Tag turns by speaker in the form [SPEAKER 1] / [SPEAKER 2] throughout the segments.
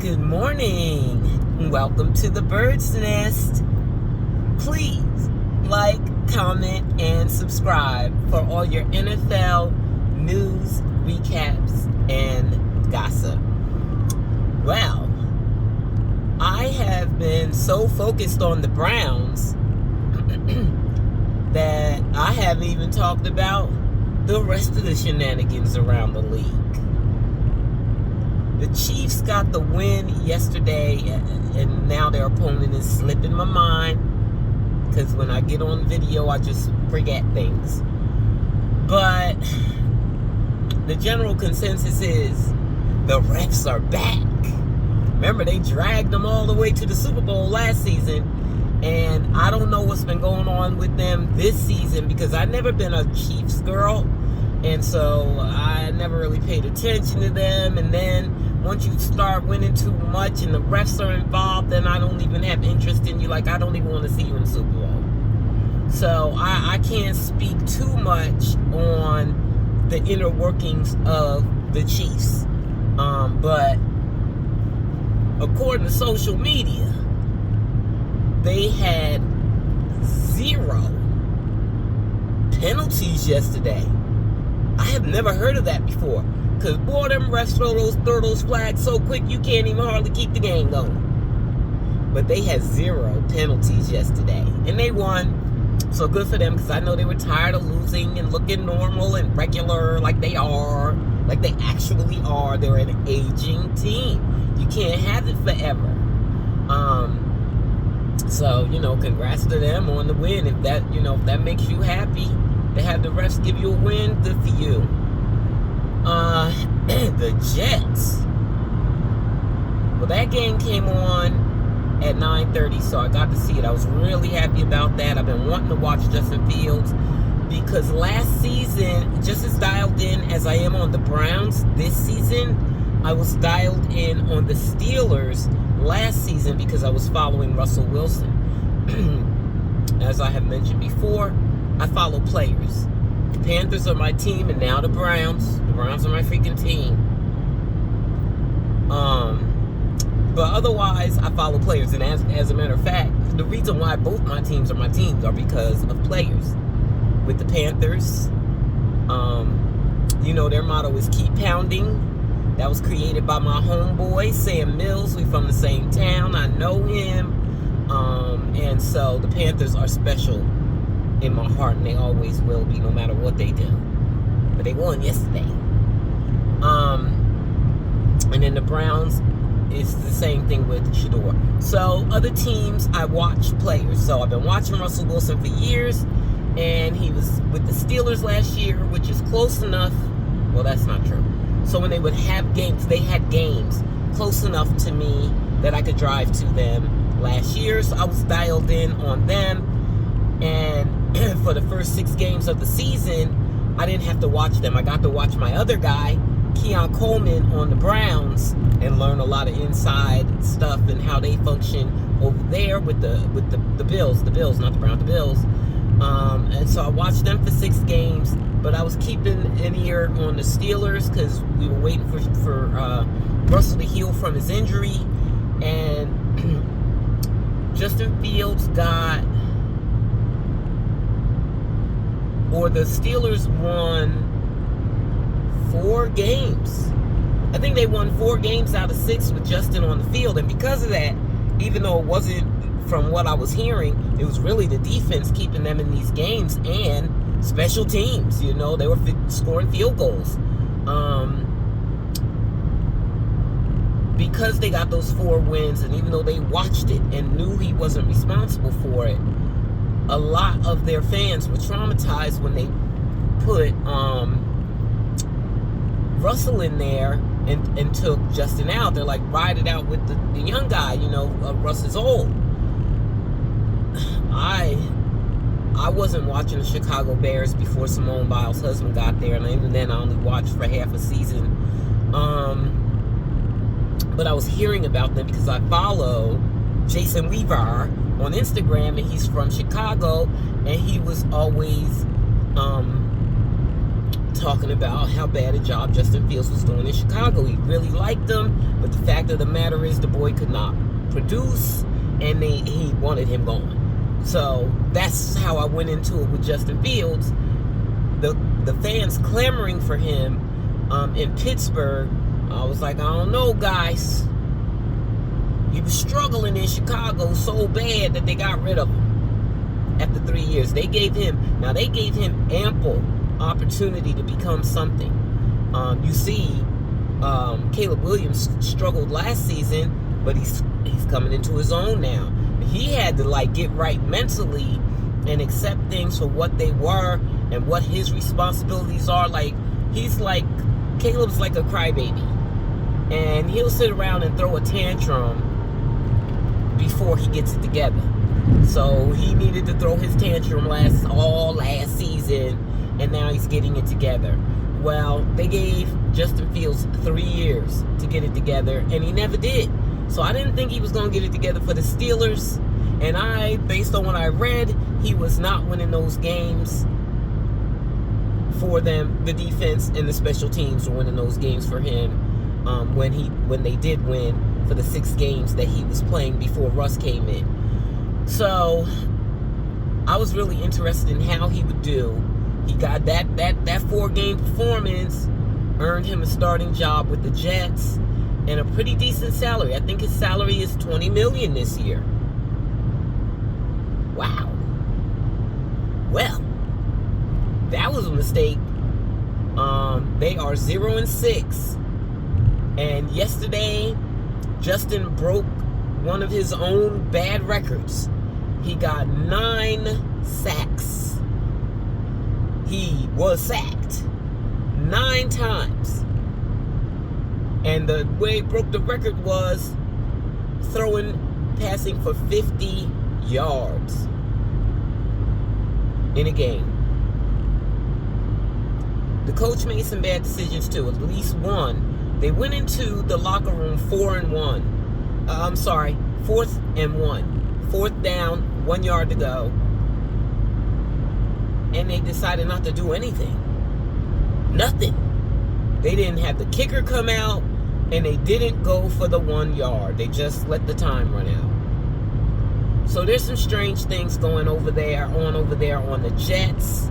[SPEAKER 1] Good morning. Welcome to the Bird's Nest. Please like, comment, and subscribe for all your NFL news, recaps, and gossip. Well, I have been so focused on the Browns that I haven't even talked about the rest of the shenanigans around the league. The Chiefs got the win yesterday, and now their opponent is slipping my mind because when I get on video, I just forget things. But the general consensus is the refs are back. Remember, they dragged them all the way to the Super Bowl last season, and I don't know what's been going on with them this season because I've never been a Chiefs girl, and so I never really paid attention to them. And then once you start winning too much and the refs are involved, then I don't even have interest in you. Like, I don't even want to see you in the Super Bowl. So I can't speak too much on the inner workings of the Chiefs. But according to social media, they had 0 penalties yesterday. I have never heard of that before. Because, boy, them refs throw those flags so quick you can't even hardly keep the game going. But they had 0 penalties yesterday. And they won. So good for them, because I know they were tired of losing and looking normal and regular like they are. Like they actually are. They're an aging team. You can't have it forever. So, congrats to them on the win. If that makes you happy to have the refs give you a win, good for you. The Jets. Well, that game came on at 9:30, so I got to see it. I was really happy about that. I've been wanting to watch Justin Fields because last season, just as dialed in as I am on the Browns this season, I was dialed in on the Steelers last season because I was following Russell Wilson. As I have mentioned before, I follow players. The Panthers are my team, and now the Browns. The Browns are my freaking team. But otherwise, I follow players. And as a matter of fact, the reason why both my teams are because of players. With the Panthers, their motto is keep pounding. That was created by my homeboy, Sam Mills. We from the same town. I know him. And so the Panthers are special in my heart, and they always will be, no matter what they do. But they won yesterday. And then the Browns is the same thing with Shador. So other teams, I watch players. So I've been watching Russell Wilson for years, and he was with the Steelers last year, which is close enough. Well, that's not true. So when they would have games, they had games close enough to me that I could drive to them last year. So I was dialed in on them. And for the first 6 games of the season, I didn't have to watch them. I got to watch my other guy, Keon Coleman, on the Browns and learn a lot of inside stuff and how they function over there with the Bills. The Bills, not the Browns, the Bills. And so I watched them for 6 games, but I was keeping an ear on the Steelers because we were waiting for Russell to heal from his injury. And Justin Fields the Steelers won 4 games. I think they won 4 games out of 6 with Justin on the field. And because of that, even though it wasn't from what I was hearing, it was really the defense keeping them in these games and special teams. They were scoring field goals. Because they got those 4 wins, and even though they watched it and knew he wasn't responsible for it, a lot of their fans were traumatized when they put Russell in there and took Justin out. They're like, ride it out with the young guy. Russ is old. I wasn't watching the Chicago Bears before Simone Biles' husband got there, and even then I only watched for half a season. But I was hearing about them because I follow Jason Weaver on Instagram, and he's from Chicago, and he was always talking about how bad a job Justin Fields was doing in Chicago. He really liked him, but the fact of the matter is the boy could not produce, and he wanted him gone. So that's how I went into it with Justin Fields. The fans clamoring for him in Pittsburgh, I was like, I don't know, guys. He was struggling in Chicago so bad that they got rid of him after 3 years. They gave him ample opportunity to become something. You see, Caleb Williams struggled last season, but he's coming into his own now. He had to get right mentally and accept things for what they were and what his responsibilities are. Caleb's like a crybaby, and he'll sit around and throw a tantrum before he gets it together. So he needed to throw his tantrum last season, and now he's getting it together. Well, they gave Justin Fields 3 years to get it together, and he never did. So I didn't think he was going to get it together for the Steelers, and based on what I read, he was not winning those games for them. The defense and the special teams were winning those games for him when they did win for the 6 games that he was playing before Russ came in. So I was really interested in how he would do. He got that 4-game performance, earned him a starting job with the Jets and a pretty decent salary. I think his salary is $20 million this year. Wow. Well, that was a mistake. They are 0-6, and yesterday Justin broke one of his own bad records. He got 9 sacks. He was sacked 9 times. And the way he broke the record was passing for 50 yards in a game. The coach made some bad decisions too, at least one. They went into the locker room 4th and 1. 4th down, 1 yard to go. And they decided not to do anything. Nothing. They didn't have the kicker come out, and they didn't go for the 1 yard. They just let the time run out. So there's some strange things going over there on the Jets.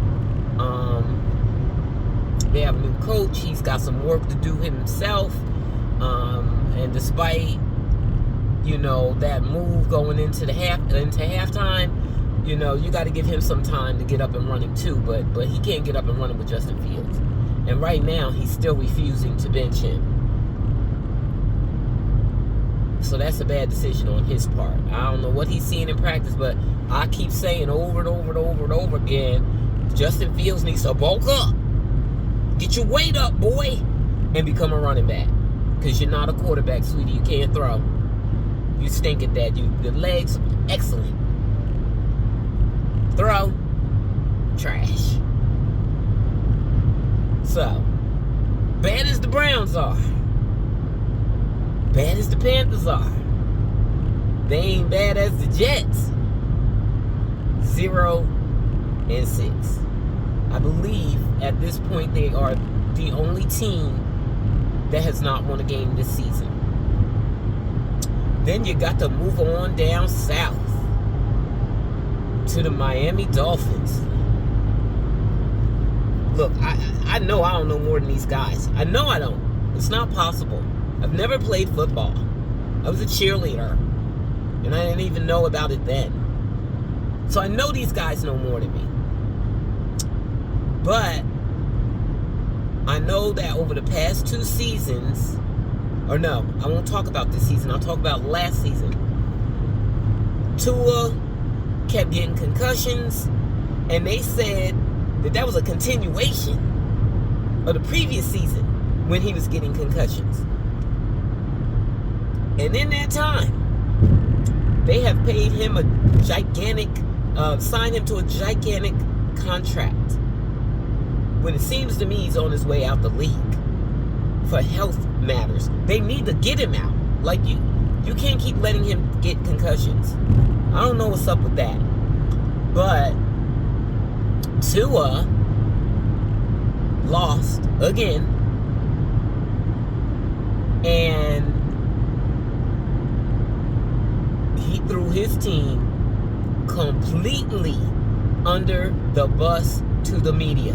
[SPEAKER 1] They have a new coach. He's got some work to do himself. And despite, that move going into halftime, you got to give him some time to get up and running too. But he can't get up and running with Justin Fields. And right now, he's still refusing to bench him. So that's a bad decision on his part. I don't know what he's seeing in practice, but I keep saying over and over again, Justin Fields needs to bulk up. Get your weight up, boy, and become a running back. Because you're not a quarterback, sweetie. You can't throw. You stink at that. Your legs, excellent. Throw, trash. So, bad as the Browns are, bad as the Panthers are, they ain't bad as the Jets. 0-6. I believe at this point they are the only team that has not won a game this season. Then you got to move on down south to the Miami Dolphins. Look, I know I don't know more than these guys. I know I don't. It's not possible. I've never played football. I was a cheerleader, and I didn't even know about it then. So I know these guys know more than me. But I know that over the past 2 seasons, or no, I won't talk about this season. I'll talk about last season. Tua kept getting concussions, and they said that was a continuation of the previous season when he was getting concussions. And in that time, they have paid him signed him to a gigantic contract. When it seems to me he's on his way out the league for health matters. They need to get him out. You can't keep letting him get concussions. I don't know what's up with that. But Tua, lost again. And he threw his team completely under the bus to the media.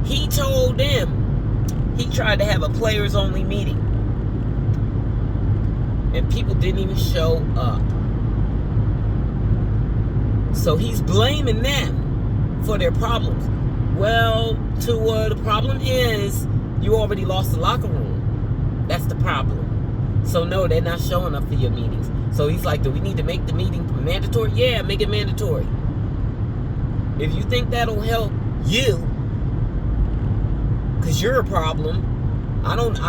[SPEAKER 1] He told them he tried to have a players only meeting, and people didn't even show up. So he's blaming them for their problems. Well, the problem is you already lost the locker room. That's the problem. So no, they're not showing up for your meetings. So he's like, do we need to make the meeting mandatory? Yeah, make it mandatory. If you think that'll help you, because you're a problem. I don't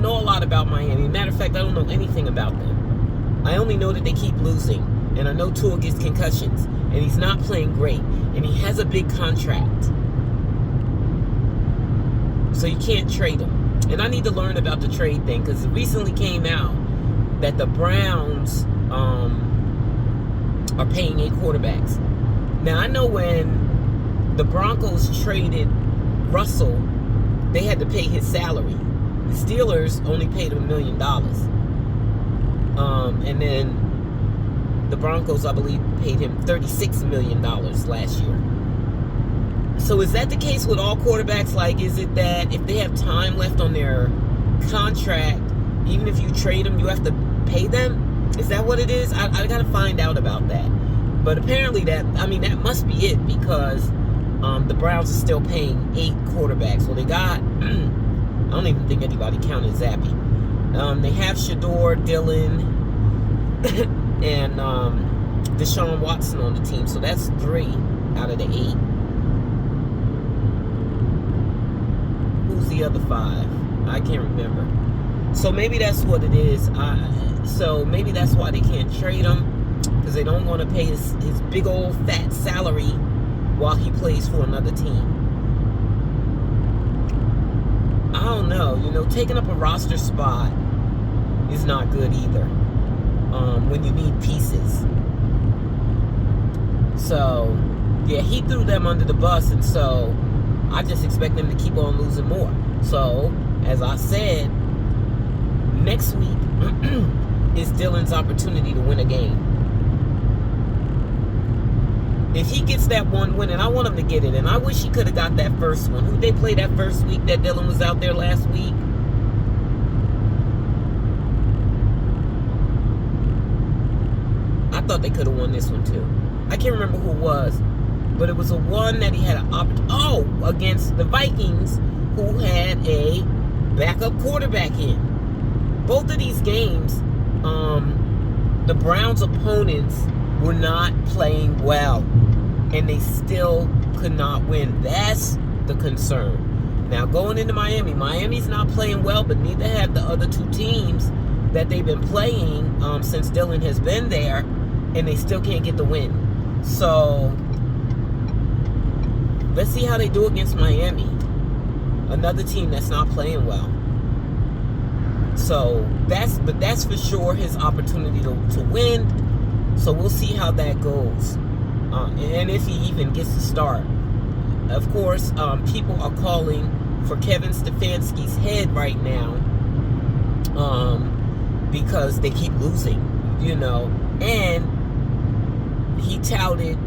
[SPEAKER 1] know a lot about Miami. Matter of fact, I don't know anything about them. I only know that they keep losing. And I know Tua gets concussions. And he's not playing great. And he has a big contract. So you can't trade him. And I need to learn about the trade thing, because it recently came out that the Browns are paying 8 quarterbacks. Now, I know when the Broncos traded Russell, they had to pay his salary. The Steelers only paid him $1 million. And then the Broncos, I believe, paid him $36 million last year. So is that the case with all quarterbacks? Like, is it that if they have time left on their contract, even if you trade them, you have to pay them? Is that what it is? I got to find out about that. But apparently that must be it, because the Browns are still paying 8 quarterbacks. Well, they got, I don't even think anybody counted Zappy. They have Shador, Dillon, and Deshaun Watson on the team. So that's 3 out of the 8. Who's the other 5? I can't remember. So maybe that's what it is. So maybe that's why they can't trade him, because they don't want to pay his big old fat salary while he plays for another team. I don't know. Taking up a roster spot is not good either when you need pieces. So, yeah, he threw them under the bus, and so I just expect them to keep on losing more. So, as I said, next week is Dylan's opportunity to win a game. If he gets that one win, and I want him to get it, and I wish he could have got that first one. Who'd they play that first week that Dylan was out there last week? I thought they could have won this one too. I can't remember who it was, but it was a one that he had an against the Vikings, who had a backup quarterback in. Both of these games, the Browns' opponents were not playing well, and they still could not win. That's the concern. Now, going into Miami's not playing well, but neither have the other 2 teams that they've been playing since Dylan has been there, and they still can't get the win. So, let's see how they do against Miami, another team that's not playing well. So, that's for sure his opportunity to win. So we'll see how that goes, and if he even gets to start. Of course, people are calling for Kevin Stefanski's head right now, because they keep losing, and he touted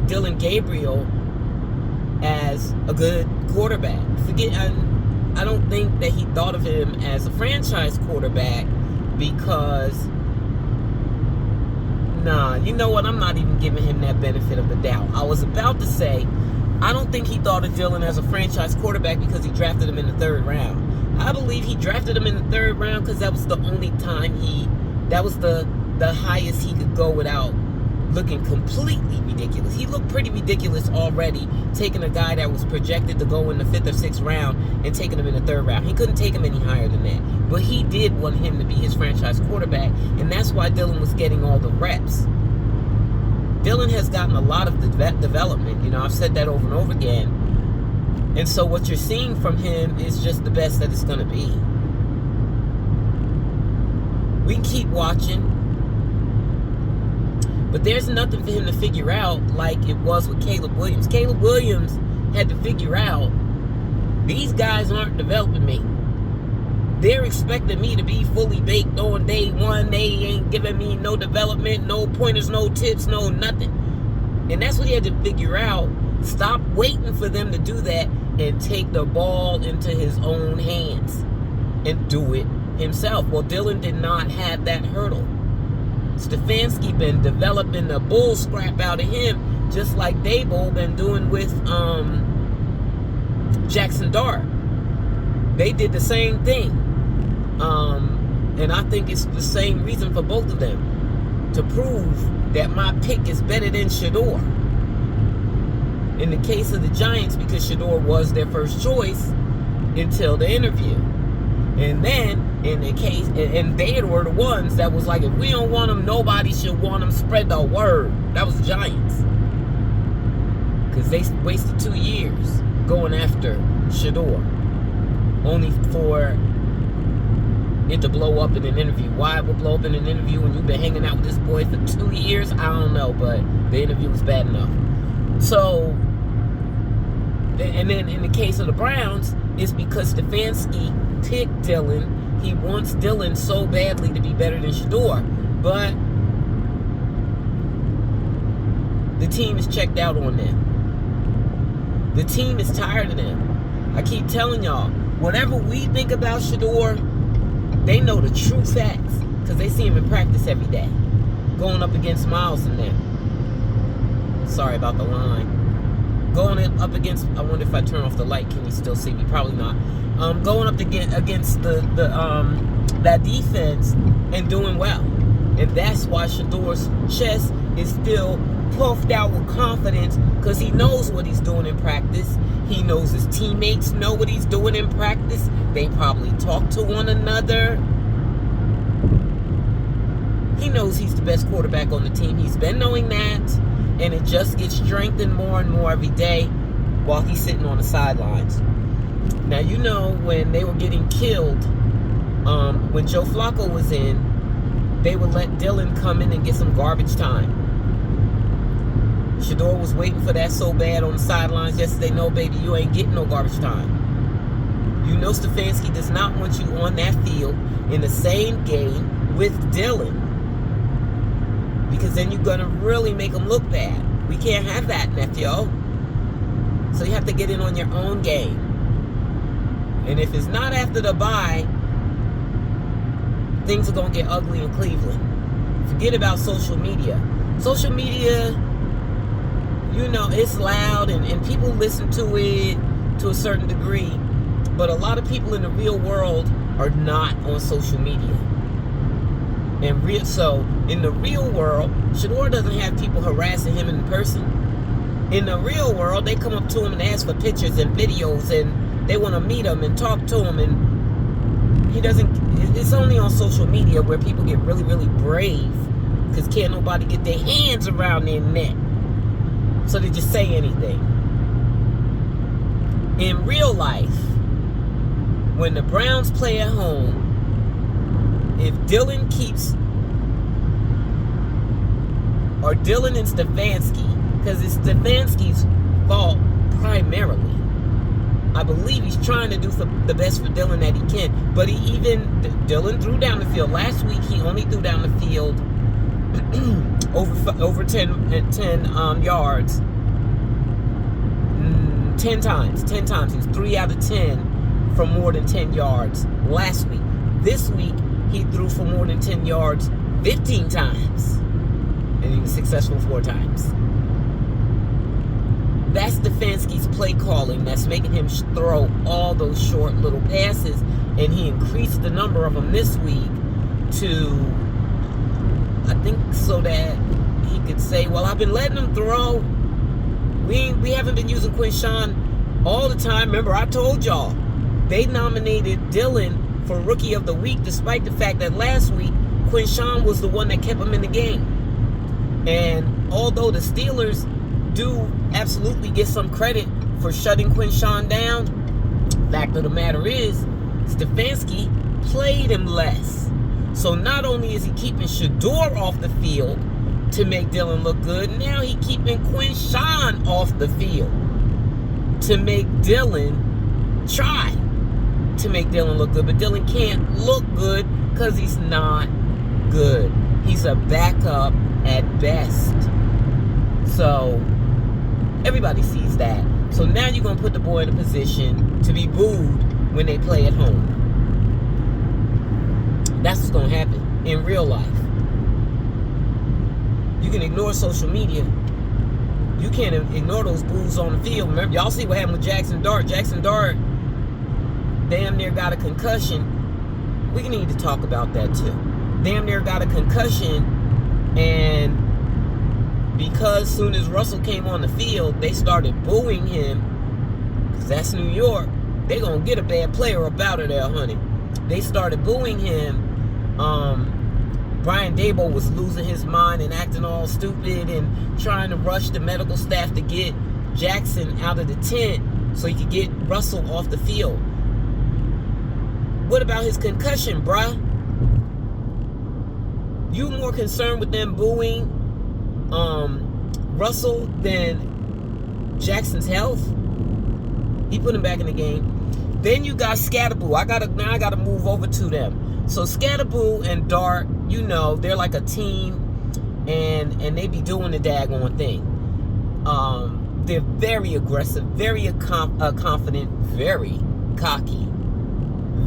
[SPEAKER 1] Dillon Gabriel as a good quarterback. I don't think that he thought of him as a franchise quarterback, because, you know what? I'm not even giving him that benefit of the doubt. I was about to say, I don't think he thought of Dylan as a franchise quarterback because he drafted him in the 3rd round. I believe he drafted him in the 3rd round because that was the only time that was the highest he could go without looking completely ridiculous. He looked pretty ridiculous already, taking a guy that was projected to go in the 5th or 6th round and taking him in the 3rd round. He couldn't take him any higher than that. But he did want him to be his franchise quarterback, and that's why Dylan was getting all the reps. Dylan has gotten a lot of development. I've said that over and over again. And so what you're seeing from him is just the best that it's going to be. We can keep watching. But there's nothing for him to figure out like it was with Caleb Williams. Caleb Williams had to figure out, these guys aren't developing me. They're expecting me to be fully baked on day one. They ain't giving me no development, no pointers, no tips, no nothing. And that's what he had to figure out. Stop waiting for them to do that and take the ball into his own hands and do it himself. Well, Dillon did not have that hurdle. Stefanski been developing the bull scrap out of him, just like Dabo been doing with Jackson Dart. They did the same thing. And I think it's the same reason for both of them, to prove that my pick is better than Shedeur. In the case of the Giants, because Shedeur was their first choice until the interview. And then, in the case, and they were the ones that was like, if we don't want him, nobody should want him, spread the word. That was the Giants. Because they wasted 2 years going after Shedeur, only for it to blow up in an interview. Why it would blow up in an interview when you've been hanging out with this boy for 2 years, I don't know, but the interview was bad enough. So, and then in the case of the Browns, it's because Stefanski picked Dillon. He wants Dillon so badly to be better than Shedeur, but the team is checked out on them. The team is tired of them. I keep telling y'all, whatever we think about Shedeur, they know the true facts because they see him in practice every day, going up against Miles and them. Sorry about the line. Going up against, I wonder if I turn off the light, can you still see me? Probably not. Going up against that defense and doing well. And that's why Shedeur's chest is still puffed out with confidence, because he knows what he's doing in practice. He knows his teammates know what he's doing in practice. They probably talk to one another. He knows he's the best quarterback on the team. He's been knowing that, and it just gets strengthened more and more every day while he's sitting on the sidelines. Now, you know, when they were getting killed, when Joe Flacco was in, they would let Dillon come in and get some garbage time. Shedeur was waiting for that so bad on the sidelines yesterday. No, baby, you ain't getting no garbage time. You know Stefanski does not want you on that field in the same game with Dillon, because then you're going to really make him look bad. We can't have that, nephew. So you have to get in on your own game. And if it's not after the bye, things are going to get ugly in Cleveland. Forget about social media. Social media, you know, it's loud and people listen to it to a certain degree. But a lot of people in the real world are not on social media. So in the real world, Shedeur doesn't have people harassing him in person. In the real world, they come up to him and ask for pictures and videos, and they want to meet him and talk to him. And he doesn't. It's only on social media where people get really, really brave, because can't nobody get their hands around their neck, so they just say anything. In real life, when the Browns play at home, if Dillon and Stefanski, because it's Stefanski's fault primarily. I believe he's trying to do the best for Dillon that he can. But Dillon threw down the field. Last week, he only threw down the field over 10 yards 10 times. 10 times. He was 3 out of 10 for more than 10 yards last week. This week, he threw for more than 10 yards 15 times. And he was successful 4 times. That's Stefanski's play calling that's making him throw all those short little passes. And he increased the number of them this week to, I think, so that he could say, well, I've been letting him throw. We haven't been using Quinshawn all the time. Remember, I told y'all, they nominated Dillon for Rookie of the Week, despite the fact that last week, Quinshawn was the one that kept him in the game. And although the Steelers do absolutely get some credit for shutting Quinshawn down, fact of the matter is, Stefanski played him less. So not only is he keeping Shedeur off the field, to make Dylan look good. Now he keeping Quinshawn off the field to make Dylan try to make Dylan look good. But Dylan can't look good because he's not good. He's a backup at best. So everybody sees that. So now you're going to put the boy in a position to be booed when they play at home. That's what's going to happen in real life. You can ignore social media. You can't ignore those boos on the field. Remember, y'all see what happened with Jackson Dart. Jackson Dart damn near got a concussion. We need to talk about that too. Damn near got a concussion, and because soon as Russell came on the field, they started booing him, because that's New York. They gonna get a bad player about it there, honey. They started booing him. Brian Daboll was losing his mind and acting all stupid and trying to rush the medical staff to get Jackson out of the tent so he could get Russell off the field. What about his concussion, bruh? You more concerned with them booing Russell than Jackson's health? He put him back in the game. Then you got Scatterboo. I gotta move over to them. So Scatterboo and Dart, you know, they're like a team, and they be doing the daggone thing. They're very aggressive, very confident, very cocky.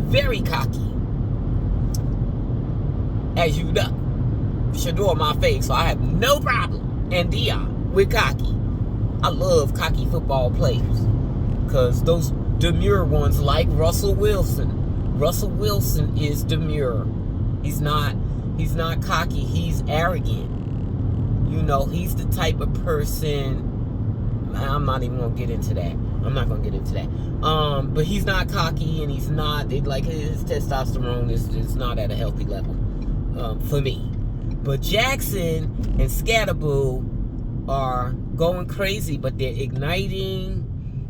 [SPEAKER 1] Very cocky. As you know. Shador my face, so I have no problem. And Dion with cocky. I love cocky football players. Because those demure ones like Russell Wilson. Russell Wilson is demure. He's not cocky, he's arrogant. You know, he's the type of person, I'm not even gonna get into that. I'm not gonna get into that. But he's not cocky, and he's not, like, his testosterone is not at a healthy level for me. But Jackson and Scatterboo are going crazy, but they're igniting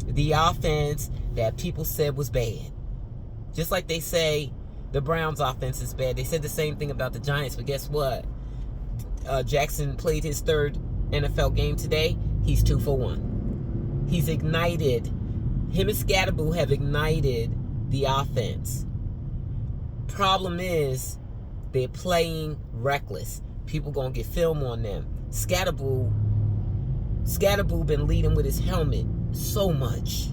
[SPEAKER 1] the offense that people said was bad. Just like they say the Browns' offense is bad. They said the same thing about the Giants, but guess what? Jackson played his third NFL game today. He's 2 for 1. He's ignited. Him and Scatterboo have ignited the offense. Problem is, they're playing reckless. People gonna get film on them. Scatterboo been leading with his helmet so much.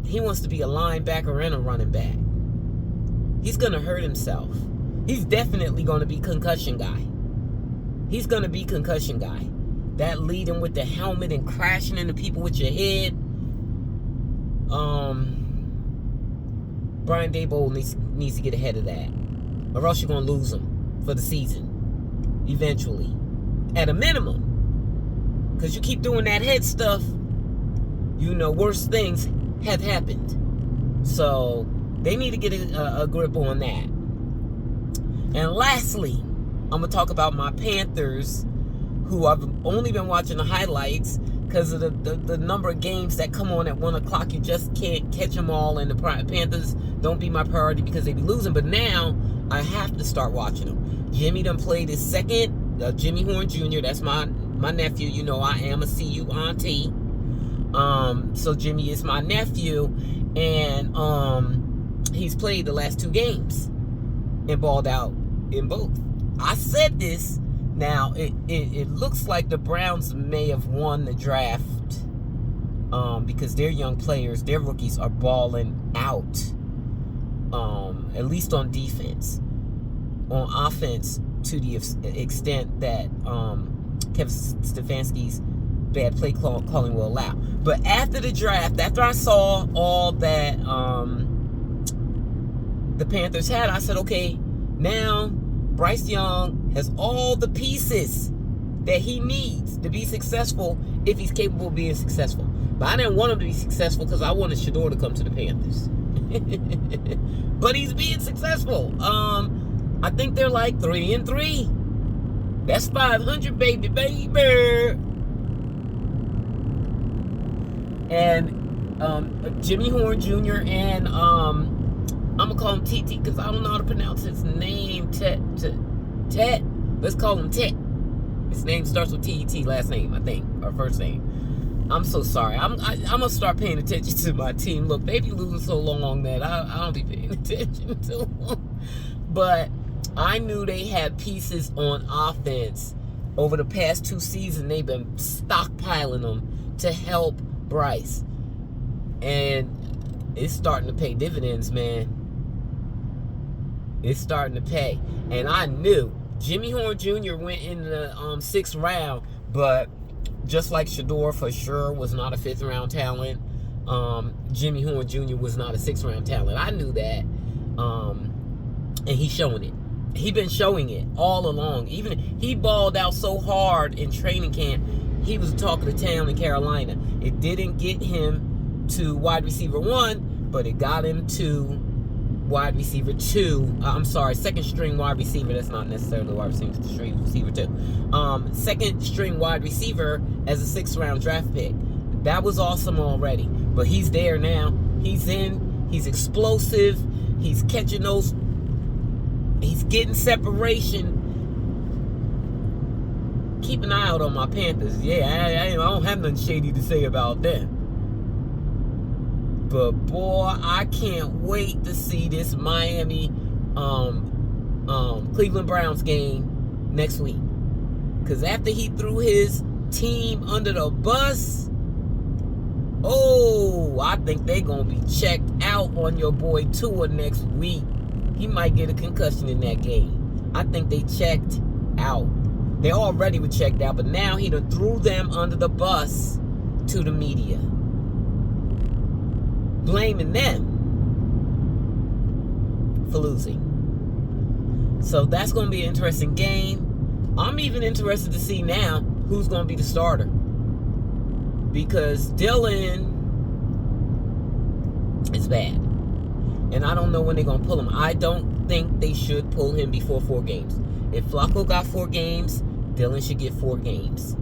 [SPEAKER 1] He wants to be a linebacker and a running back. He's gonna hurt himself. He's definitely gonna be concussion guy. He's gonna be concussion guy. That leading with the helmet and crashing into people with your head. Brian Daboll needs to get ahead of that, or else you're gonna lose him for the season eventually, at a minimum. Because you keep doing that head stuff, you know, worse things have happened. So they need to get a grip on that. And lastly, I'm gonna talk about my Panthers, who I've only been watching the highlights because of the number of games that come on at 1 o'clock. You just can't catch them all, and the Panthers don't be my priority because they be losing. But now I have to start watching them. Jimmy done played his second, Jimmy Horn Jr., that's my nephew. You know I am a CU auntie. So Jimmy is my nephew, and he's played the last 2 games and balled out in both. I said this. Now, it looks like the Browns may have won the draft because their young players, their rookies, are balling out, at least on defense. On offense, to the extent that Kevin Stefanski's bad play calling will allow. But after the draft, after I saw all that the Panthers had, I said, okay, now Bryce Young has all the pieces that he needs to be successful if he's capable of being successful. But I didn't want him to be successful because I wanted Shador to come to the Panthers. But he's being successful. I think they're like 3-3. That's 500, baby. And Jimmy Horn Jr. and I'm gonna call him TT because I don't know how to pronounce his name. Tet. Let's call him Tet. His name starts with T-E-T, last name, I think, or first name. I'm so sorry. I'm gonna start paying attention to my team. Look, they be losing so long that I don't be paying attention to them. But I knew they had pieces on offense. Over the past 2 seasons, they've been stockpiling them to help Bryce. And it's starting to pay dividends, man. It's starting to pay. And I knew Jimmy Horn Jr. went in the 6th round, but just like Shedeur for sure was not a 5th round talent, Jimmy Horn Jr. was not a 6th round talent. I knew that. And he's showing it. He been showing it all along. Even he balled out so hard in training camp, he was talking to town in Carolina. It didn't get him to wide receiver 1, but it got him to wide receiver 2. I'm sorry, second string wide receiver. That's not necessarily wide receiver 2. Second string wide receiver as a 6th round draft pick. That was awesome already. But he's there now. He's in. He's explosive. He's catching those. He's getting separation. Keep an eye out on my Panthers. Yeah, I don't have nothing shady to say about them. But boy, I can't wait to see this Miami Cleveland Browns game next week. Because after he threw his team under the bus, I think they're going to be checked out on your boy Tua next week. He might get a concussion in that game. I think they checked out. They already were checked out, but now he done threw them under the bus to the media, blaming them for losing. So that's going to be an interesting game. I'm even interested to see now who's going to be the starter. Because Dillon is bad. And I don't know when they're going to pull him. I don't think they should pull him before 4 games. If Flacco got 4 games, Dillon should get 4 games.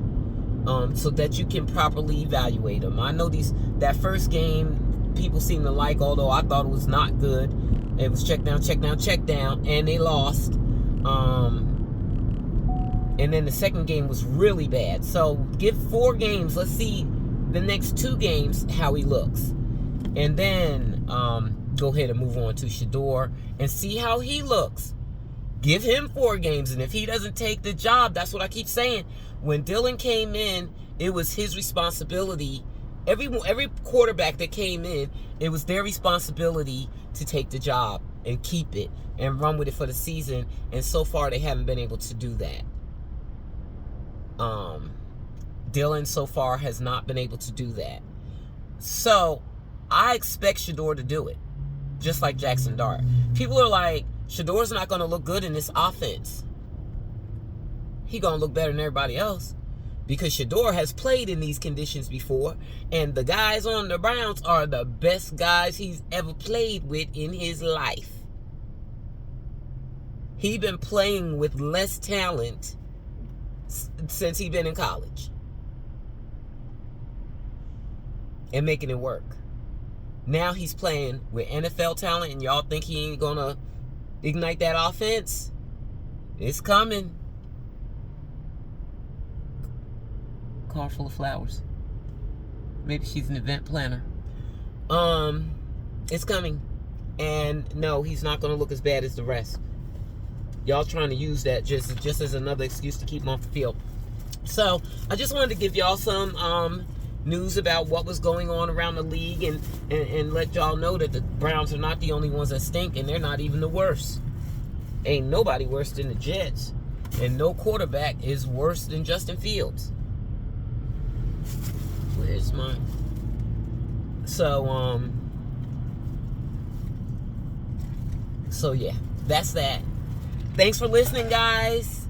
[SPEAKER 1] So that you can properly evaluate him. I know that first game people seem to like, although I thought it was not good. It was check down, and they lost. And then the second game was really bad. So give 4 games. Let's see the next 2 games how he looks. And then go ahead and move on to Shedeur and see how he looks. Give him 4 games. And if he doesn't take the job, that's what I keep saying. When Dillon came in, it was his responsibility. Every quarterback that came in, it was their responsibility to take the job and keep it and run with it for the season. And so far, they haven't been able to do that. Dillon so far has not been able to do that. So I expect Shedeur to do it, just like Jackson Dart. People are like, Shedeur's not going to look good in this offense. He going to look better than everybody else because Shedeur has played in these conditions before, and the guys on the Browns are the best guys he's ever played with in his life. He's been playing with less talent since he's been in college and making it work. Now he's playing with NFL talent, and y'all think he ain't gonna ignite that offense? It's coming. Car full of flowers. Maybe she's an event planner. It's coming. And no, he's not gonna look as bad as the rest. Y'all trying to use that just as another excuse to keep him off the field. So I just wanted to give y'all some news about what was going on around the league and let y'all know that the Browns are not the only ones that stink, and they're not even the worst. Ain't nobody worse than the Jets, and no quarterback is worse than Justin Fields. Where's mine? So yeah, that's that. Thanks for listening, guys.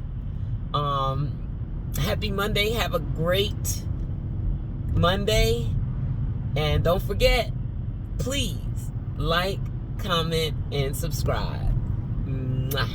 [SPEAKER 1] Happy Monday. Have a great Monday. And don't forget, please like, comment, and subscribe. Mwah.